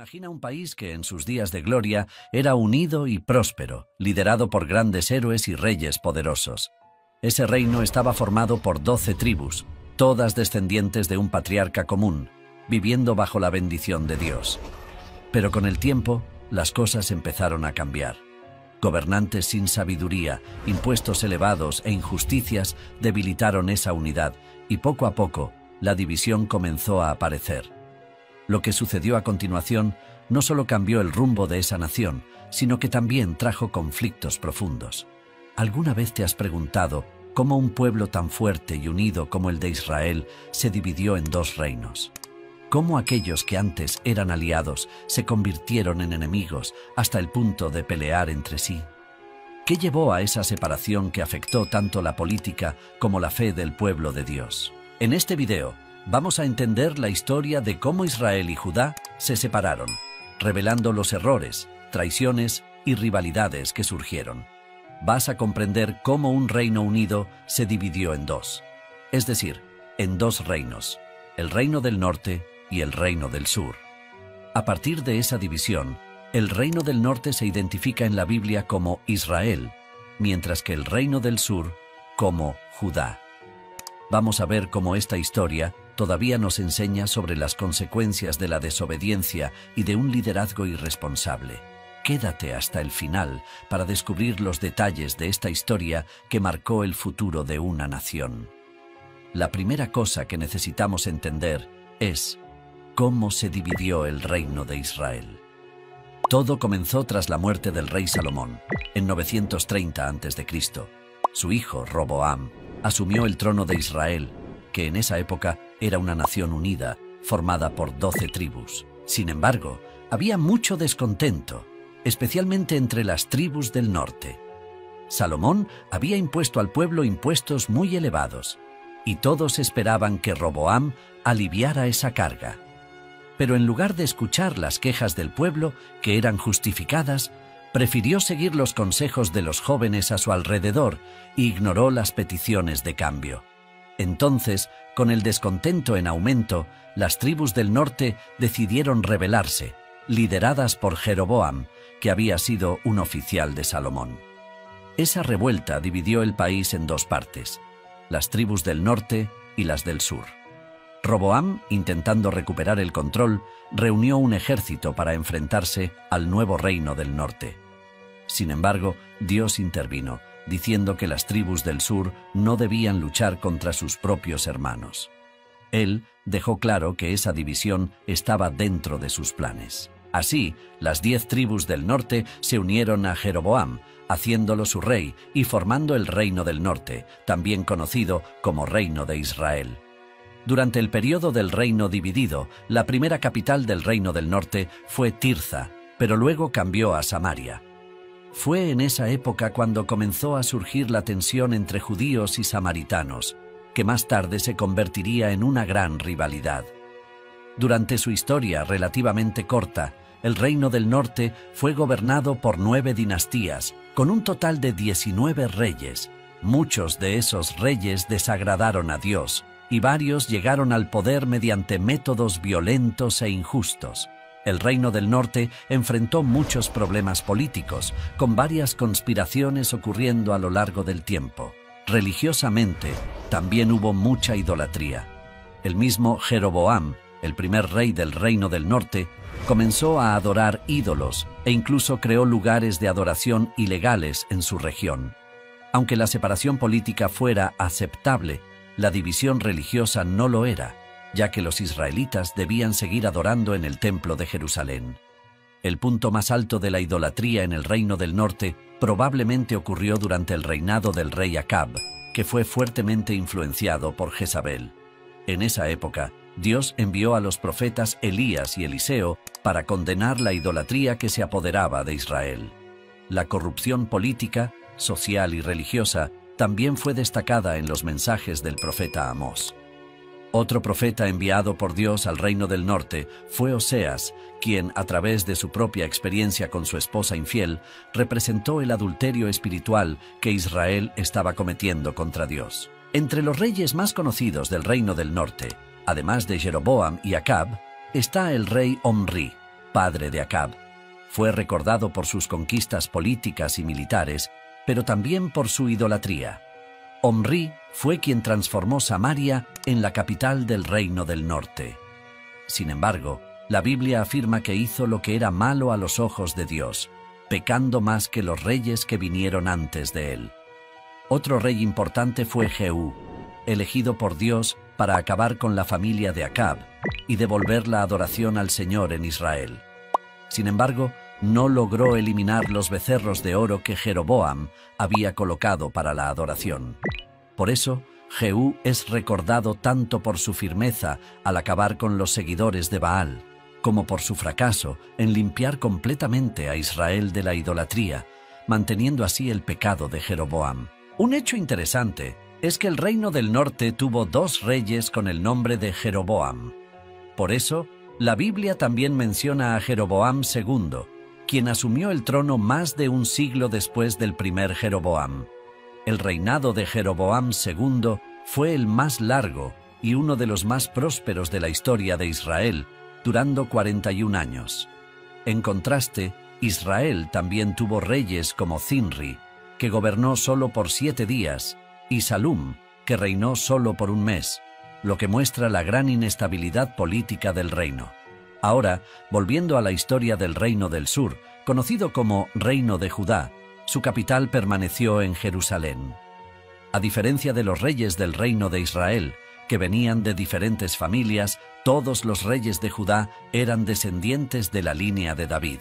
Imagina un país que en sus días de gloria era unido y próspero, liderado por grandes héroes y reyes poderosos. Ese reino estaba formado por 12 tribus, todas descendientes de un patriarca común, viviendo bajo la bendición de Dios. Pero con el tiempo, las cosas empezaron a cambiar. Gobernantes sin sabiduría, impuestos elevados e injusticias debilitaron esa unidad y poco a poco la división comenzó a aparecer. Lo que sucedió a continuación no solo cambió el rumbo de esa nación, sino que también trajo conflictos profundos. ¿Alguna vez te has preguntado cómo un pueblo tan fuerte y unido como el de Israel se dividió en dos reinos? ¿Cómo aquellos que antes eran aliados se convirtieron en enemigos hasta el punto de pelear entre sí? ¿Qué llevó a esa separación que afectó tanto la política como la fe del pueblo de Dios? En este video vamos a entender la historia de cómo Israel y Judá se separaron, revelando los errores, traiciones y rivalidades que surgieron. Vas a comprender cómo un reino unido se dividió en dos, es decir, en dos reinos, el reino del norte y el reino del sur. A partir de esa división, el reino del norte se identifica en la Biblia como Israel, mientras que el reino del sur como Judá. Vamos a ver cómo esta historia todavía nos enseña sobre las consecuencias de la desobediencia y de un liderazgo irresponsable. Quédate hasta el final para descubrir los detalles de esta historia que marcó el futuro de una nación. La primera cosa que necesitamos entender es cómo se dividió el reino de Israel. Todo comenzó tras la muerte del rey Salomón, en 930 a.C. Su hijo, Roboam, asumió el trono de Israel, que en esa época era una nación unida, formada por 12 tribus. Sin embargo, había mucho descontento, especialmente entre las tribus del norte. Salomón había impuesto al pueblo impuestos muy elevados, y todos esperaban que Roboam aliviara esa carga. Pero en lugar de escuchar las quejas del pueblo, que eran justificadas, prefirió seguir los consejos de los jóvenes a su alrededor e ignoró las peticiones de cambio. Entonces, con el descontento en aumento, las tribus del norte decidieron rebelarse, lideradas por Jeroboam, que había sido un oficial de Salomón. Esa revuelta dividió el país en dos partes, las tribus del norte y las del sur. Roboam, intentando recuperar el control, reunió un ejército para enfrentarse al nuevo reino del norte. Sin embargo, Dios intervino, diciendo que las tribus del sur no debían luchar contra sus propios hermanos. Él dejó claro que esa división estaba dentro de sus planes. Así, las 10 tribus del norte se unieron a Jeroboam, haciéndolo su rey y formando el reino del norte, también conocido como Reino de Israel. Durante el periodo del reino dividido, la primera capital del reino del norte fue Tirza, pero luego cambió a Samaria. Fue en esa época cuando comenzó a surgir la tensión entre judíos y samaritanos, que más tarde se convertiría en una gran rivalidad. Durante su historia relativamente corta, el reino del norte fue gobernado por 9 dinastías, con un total de 19 reyes. Muchos de esos reyes desagradaron a Dios, y varios llegaron al poder mediante métodos violentos e injustos. El reino del norte enfrentó muchos problemas políticos, con varias conspiraciones ocurriendo a lo largo del tiempo. Religiosamente, también hubo mucha idolatría. El mismo Jeroboam, el primer rey del reino del norte, comenzó a adorar ídolos e incluso creó lugares de adoración ilegales en su región. Aunque la separación política fuera aceptable, la división religiosa no lo era, ya que los israelitas debían seguir adorando en el templo de Jerusalén. El punto más alto de la idolatría en el reino del norte probablemente ocurrió durante el reinado del rey Acab, que fue fuertemente influenciado por Jezabel. En esa época, Dios envió a los profetas Elías y Eliseo para condenar la idolatría que se apoderaba de Israel. La corrupción política, social y religiosa también fue destacada en los mensajes del profeta Amós. Otro profeta enviado por Dios al reino del norte fue Oseas, quien, a través de su propia experiencia con su esposa infiel, representó el adulterio espiritual que Israel estaba cometiendo contra Dios. Entre los reyes más conocidos del reino del norte, además de Jeroboam y Acab, está el rey Omri, padre de Acab. Fue recordado por sus conquistas políticas y militares, pero también por su idolatría. Omri fue quien transformó Samaria en la capital del reino del norte. Sin embargo, la Biblia afirma que hizo lo que era malo a los ojos de Dios, pecando más que los reyes que vinieron antes de él. Otro rey importante fue Jehú, elegido por Dios para acabar con la familia de Acab y devolver la adoración al Señor en Israel. Sin embargo, no logró eliminar los becerros de oro que Jeroboam había colocado para la adoración. Por eso, Jehú es recordado tanto por su firmeza al acabar con los seguidores de Baal, como por su fracaso en limpiar completamente a Israel de la idolatría, manteniendo así el pecado de Jeroboam. Un hecho interesante es que el reino del norte tuvo dos reyes con el nombre de Jeroboam. Por eso, la Biblia también menciona a Jeroboam II, quien asumió el trono más de un siglo después del primer Jeroboam. El reinado de Jeroboam II fue el más largo y uno de los más prósperos de la historia de Israel, durando 41 años. En contraste, Israel también tuvo reyes como Zinri, que gobernó solo por 7 días, y Salum, que reinó solo por un mes, lo que muestra la gran inestabilidad política del reino. Ahora, volviendo a la historia del Reino del Sur, conocido como Reino de Judá, su capital permaneció en Jerusalén. A diferencia de los reyes del Reino de Israel, que venían de diferentes familias, todos los reyes de Judá eran descendientes de la línea de David.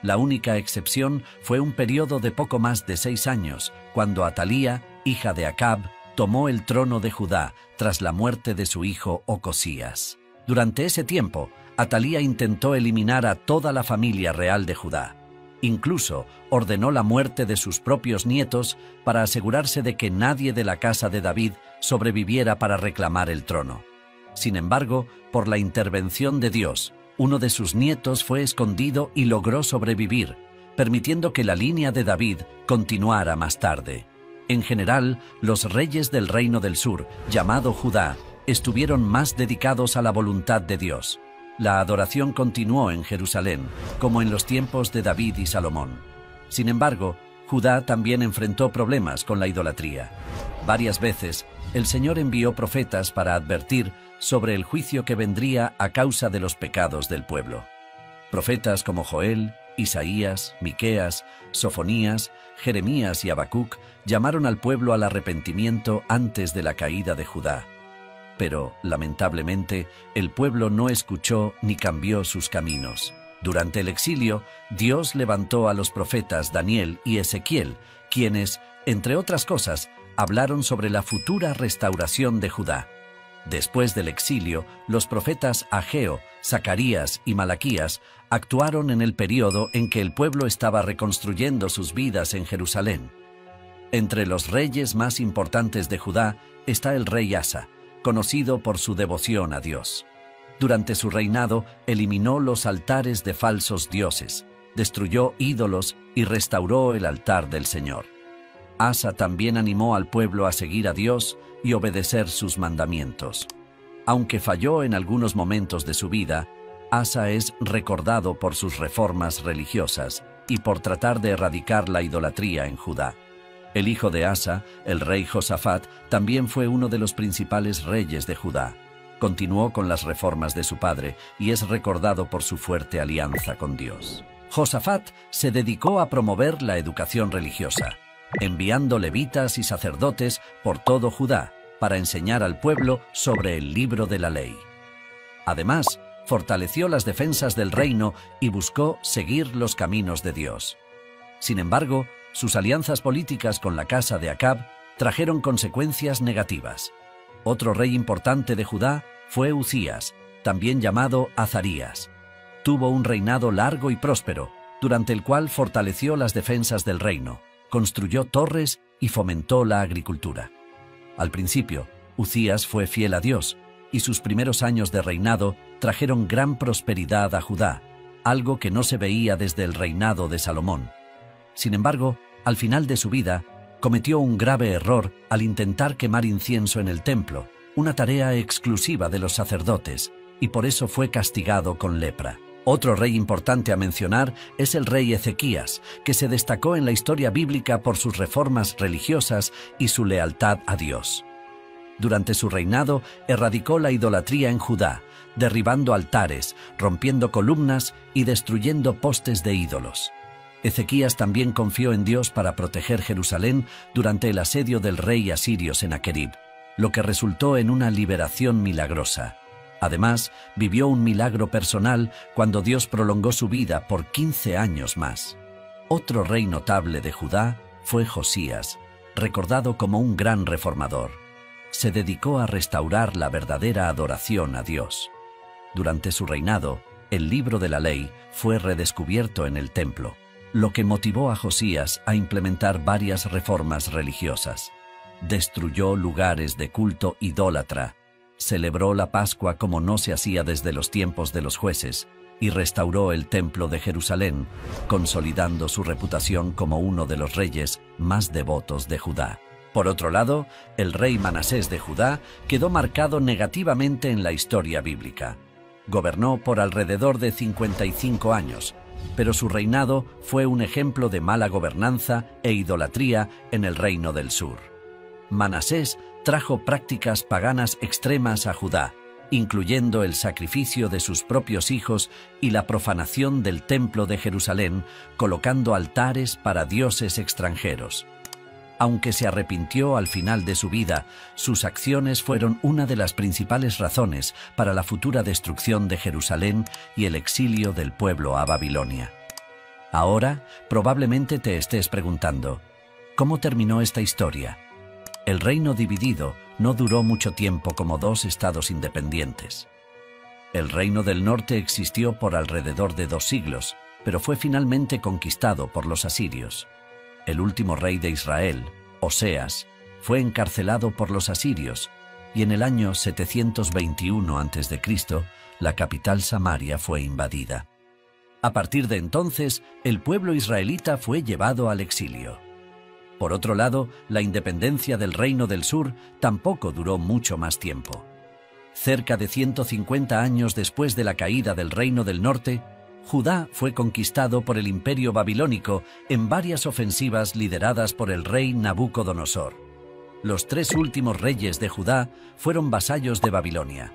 La única excepción fue un periodo de poco más de 6 años, cuando Atalía, hija de Acab, tomó el trono de Judá tras la muerte de su hijo Ocosías. Durante ese tiempo, Atalía intentó eliminar a toda la familia real de Judá. Incluso ordenó la muerte de sus propios nietos para asegurarse de que nadie de la casa de David sobreviviera para reclamar el trono. Sin embargo, por la intervención de Dios, uno de sus nietos fue escondido y logró sobrevivir, permitiendo que la línea de David continuara más tarde. En general, los reyes del Reino del Sur, llamado Judá, estuvieron más dedicados a la voluntad de Dios. La adoración continuó en Jerusalén, como en los tiempos de David y Salomón. Sin embargo, Judá también enfrentó problemas con la idolatría. Varias veces, el Señor envió profetas para advertir sobre el juicio que vendría a causa de los pecados del pueblo. Profetas como Joel, Isaías, Miqueas, Sofonías, Jeremías y Habacuc llamaron al pueblo al arrepentimiento antes de la caída de Judá. Pero, lamentablemente, el pueblo no escuchó ni cambió sus caminos. Durante el exilio, Dios levantó a los profetas Daniel y Ezequiel, quienes, entre otras cosas, hablaron sobre la futura restauración de Judá. Después del exilio, los profetas Ageo, Zacarías y Malaquías actuaron en el período en que el pueblo estaba reconstruyendo sus vidas en Jerusalén. Entre los reyes más importantes de Judá está el rey Asa, conocido por su devoción a Dios. Durante su reinado, eliminó los altares de falsos dioses, destruyó ídolos y restauró el altar del Señor. Asa también animó al pueblo a seguir a Dios y obedecer sus mandamientos. Aunque falló en algunos momentos de su vida, Asa es recordado por sus reformas religiosas y por tratar de erradicar la idolatría en Judá. El hijo de Asa, el rey Josafat, también fue uno de los principales reyes de Judá. Continuó con las reformas de su padre y es recordado por su fuerte alianza con Dios. Josafat se dedicó a promover la educación religiosa, enviando levitas y sacerdotes por todo Judá para enseñar al pueblo sobre el libro de la ley. Además, fortaleció las defensas del reino y buscó seguir los caminos de Dios. Sin embargo, sus alianzas políticas con la casa de Acab trajeron consecuencias negativas. Otro rey importante de Judá fue Uzías, también llamado Azarías. Tuvo un reinado largo y próspero, durante el cual fortaleció las defensas del reino, construyó torres y fomentó la agricultura. Al principio, Uzías fue fiel a Dios, y sus primeros años de reinado trajeron gran prosperidad a Judá, algo que no se veía desde el reinado de Salomón. Sin embargo, al final de su vida, cometió un grave error al intentar quemar incienso en el templo, una tarea exclusiva de los sacerdotes, y por eso fue castigado con lepra. Otro rey importante a mencionar es el rey Ezequías, que se destacó en la historia bíblica por sus reformas religiosas y su lealtad a Dios. Durante su reinado, erradicó la idolatría en Judá, derribando altares, rompiendo columnas y destruyendo postes de ídolos. Ezequías también confió en Dios para proteger Jerusalén durante el asedio del rey asirio Sennacherib, lo que resultó en una liberación milagrosa. Además, vivió un milagro personal cuando Dios prolongó su vida por 15 años más. Otro rey notable de Judá fue Josías, recordado como un gran reformador. Se dedicó a restaurar la verdadera adoración a Dios. Durante su reinado, el libro de la ley fue redescubierto en el templo, lo que motivó a Josías a implementar varias reformas religiosas. Destruyó lugares de culto idólatra, celebró la Pascua como no se hacía desde los tiempos de los jueces y restauró el templo de Jerusalén, consolidando su reputación como uno de los reyes más devotos de Judá. Por otro lado, el rey Manasés de Judá quedó marcado negativamente en la historia bíblica. Gobernó por alrededor de 55 años, pero su reinado fue un ejemplo de mala gobernanza e idolatría en el reino del sur. Manasés trajo prácticas paganas extremas a Judá, incluyendo el sacrificio de sus propios hijos y la profanación del templo de Jerusalén, colocando altares para dioses extranjeros. Aunque se arrepintió al final de su vida, sus acciones fueron una de las principales razones para la futura destrucción de Jerusalén y el exilio del pueblo a Babilonia. Ahora, probablemente te estés preguntando, ¿cómo terminó esta historia? El reino dividido no duró mucho tiempo como dos estados independientes. El reino del norte existió por alrededor de 2 siglos, pero fue finalmente conquistado por los asirios. El último rey de Israel, Oseas, fue encarcelado por los asirios y en el año 721 a.C., la capital Samaria fue invadida. A partir de entonces, el pueblo israelita fue llevado al exilio. Por otro lado, la independencia del Reino del Sur tampoco duró mucho más tiempo. Cerca de 150 años después de la caída del Reino del Norte, Judá fue conquistado por el Imperio Babilónico en varias ofensivas lideradas por el rey Nabucodonosor. Los 3 últimos reyes de Judá fueron vasallos de Babilonia.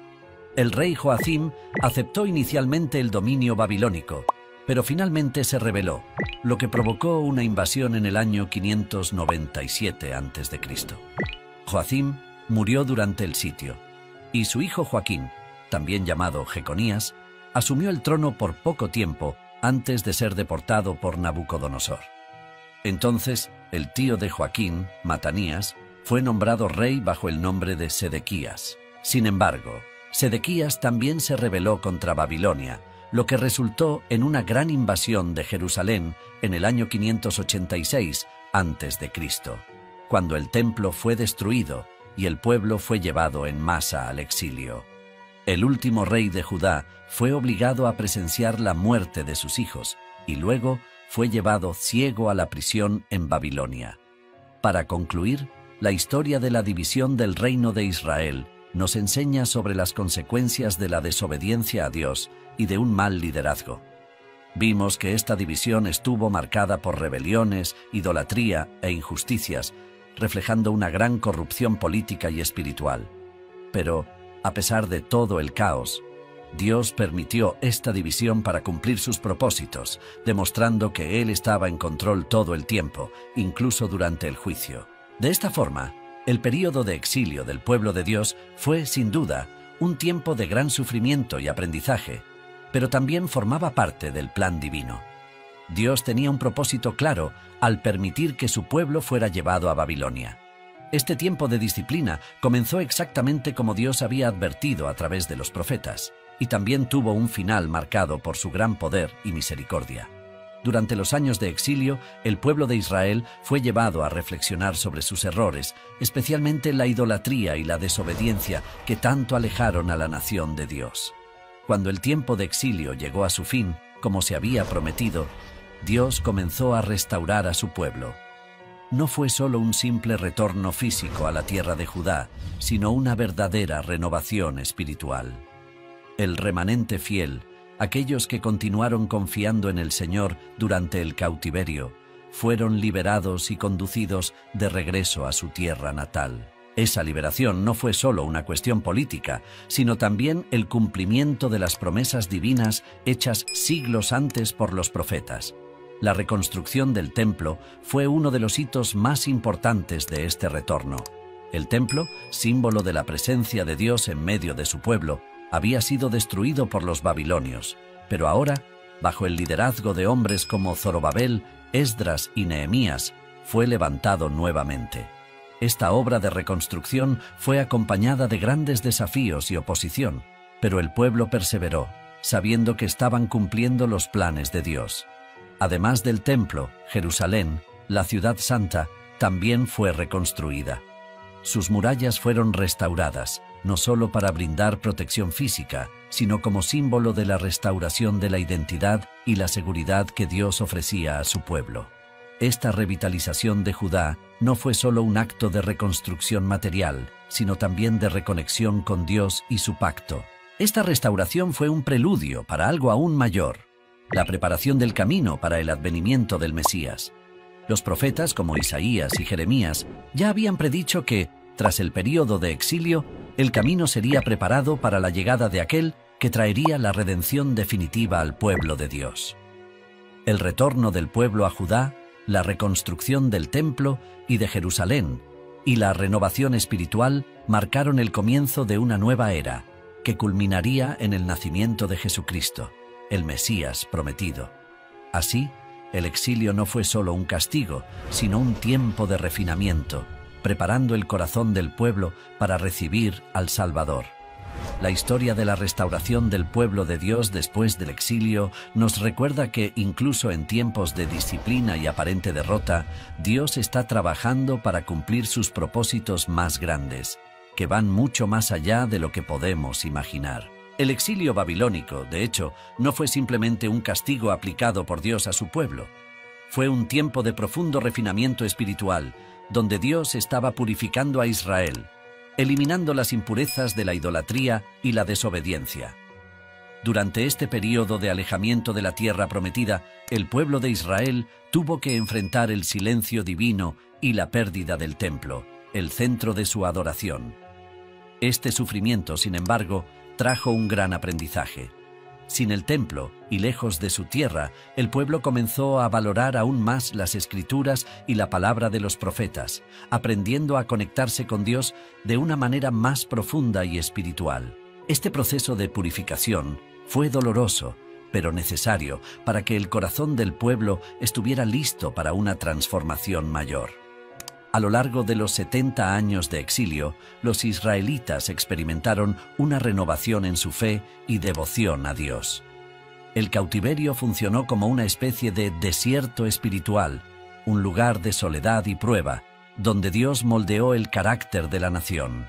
El rey Joacim aceptó inicialmente el dominio babilónico, pero finalmente se rebeló, lo que provocó una invasión en el año 597 a.C. Joacim murió durante el sitio, y su hijo Joaquín, también llamado Jeconías, asumió el trono por poco tiempo antes de ser deportado por Nabucodonosor. Entonces, el tío de Joaquín, Matanías, fue nombrado rey bajo el nombre de Sedequías. Sin embargo, Sedequías también se rebeló contra Babilonia, lo que resultó en una gran invasión de Jerusalén en el año 586 a.C., cuando el templo fue destruido y el pueblo fue llevado en masa al exilio. El último rey de Judá fue obligado a presenciar la muerte de sus hijos y luego fue llevado ciego a la prisión en Babilonia. Para concluir, la historia de la división del reino de Israel nos enseña sobre las consecuencias de la desobediencia a Dios y de un mal liderazgo. Vimos que esta división estuvo marcada por rebeliones, idolatría e injusticias, reflejando una gran corrupción política y espiritual. Pero, a pesar de todo el caos, Dios permitió esta división para cumplir sus propósitos, demostrando que Él estaba en control todo el tiempo, incluso durante el juicio. De esta forma, el período de exilio del pueblo de Dios fue, sin duda, un tiempo de gran sufrimiento y aprendizaje, pero también formaba parte del plan divino. Dios tenía un propósito claro al permitir que su pueblo fuera llevado a Babilonia. Este tiempo de disciplina comenzó exactamente como Dios había advertido a través de los profetas, y también tuvo un final marcado por su gran poder y misericordia. Durante los años de exilio, el pueblo de Israel fue llevado a reflexionar sobre sus errores, especialmente la idolatría y la desobediencia que tanto alejaron a la nación de Dios. Cuando el tiempo de exilio llegó a su fin, como se había prometido, Dios comenzó a restaurar a su pueblo. No fue solo un simple retorno físico a la tierra de Judá, sino una verdadera renovación espiritual. El remanente fiel Aquellos que continuaron confiando en el Señor durante el cautiverio fueron liberados y conducidos de regreso a su tierra natal. Esa liberación no fue solo una cuestión política, sino también el cumplimiento de las promesas divinas hechas siglos antes por los profetas. La reconstrucción del templo fue uno de los hitos más importantes de este retorno. El templo, símbolo de la presencia de Dios en medio de su pueblo, había sido destruido por los babilonios, pero ahora, bajo el liderazgo de hombres como Zorobabel, Esdras y Nehemías, fue levantado nuevamente. Esta obra de reconstrucción fue acompañada de grandes desafíos y oposición, pero el pueblo perseveró, sabiendo que estaban cumpliendo los planes de Dios. Además del templo, Jerusalén, la ciudad santa, también fue reconstruida. Sus murallas fueron restauradas, no solo para brindar protección física, sino como símbolo de la restauración de la identidad y la seguridad que Dios ofrecía a su pueblo. Esta revitalización de Judá no fue solo un acto de reconstrucción material, sino también de reconexión con Dios y su pacto. Esta restauración fue un preludio para algo aún mayor, la preparación del camino para el advenimiento del Mesías. Los profetas como Isaías y Jeremías ya habían predicho que, tras el período de exilio, el camino sería preparado para la llegada de aquel que traería la redención definitiva al pueblo de Dios. El retorno del pueblo a Judá, la reconstrucción del templo y de Jerusalén y la renovación espiritual marcaron el comienzo de una nueva era que culminaría en el nacimiento de Jesucristo, el Mesías prometido. Así, el exilio no fue solo un castigo, sino un tiempo de refinamiento, preparando el corazón del pueblo para recibir al Salvador. La historia de la restauración del pueblo de Dios después del exilio nos recuerda que, incluso en tiempos de disciplina y aparente derrota, Dios está trabajando para cumplir sus propósitos más grandes, que van mucho más allá de lo que podemos imaginar. El exilio babilónico, de hecho, no fue simplemente un castigo aplicado por Dios a su pueblo. Fue un tiempo de profundo refinamiento espiritual, donde Dios estaba purificando a Israel, eliminando las impurezas de la idolatría y la desobediencia. Durante este período de alejamiento de la tierra prometida, el pueblo de Israel tuvo que enfrentar el silencio divino y la pérdida del templo, el centro de su adoración. Este sufrimiento, sin embargo, trajo un gran aprendizaje. Sin el templo y lejos de su tierra, el pueblo comenzó a valorar aún más las Escrituras y la palabra de los profetas, aprendiendo a conectarse con Dios de una manera más profunda y espiritual. Este proceso de purificación fue doloroso, pero necesario para que el corazón del pueblo estuviera listo para una transformación mayor. A lo largo de los 70 años de exilio, los israelitas experimentaron una renovación en su fe y devoción a Dios. El cautiverio funcionó como una especie de desierto espiritual, un lugar de soledad y prueba, donde Dios moldeó el carácter de la nación.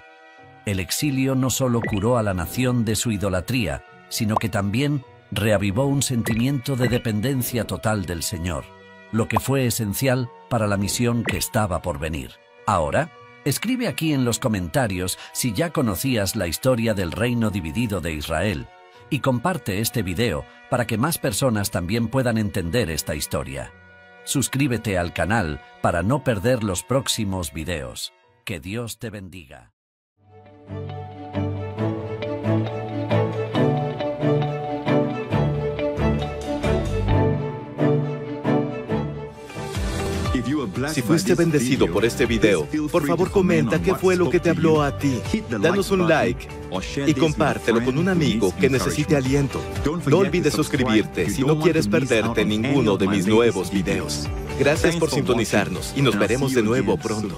El exilio no solo curó a la nación de su idolatría, sino que también reavivó un sentimiento de dependencia total del Señor, lo que fue esencial para la misión que estaba por venir. Ahora, escribe aquí en los comentarios si ya conocías la historia del reino dividido de Israel y comparte este video para que más personas también puedan entender esta historia. Suscríbete al canal para no perder los próximos videos. Que Dios te bendiga. Si fuiste bendecido por este video, por favor comenta qué fue lo que te habló a ti. Danos un like y compártelo con un amigo que necesite aliento. No olvides suscribirte si no quieres perderte ninguno de mis nuevos videos. Gracias por sintonizarnos y nos veremos de nuevo pronto.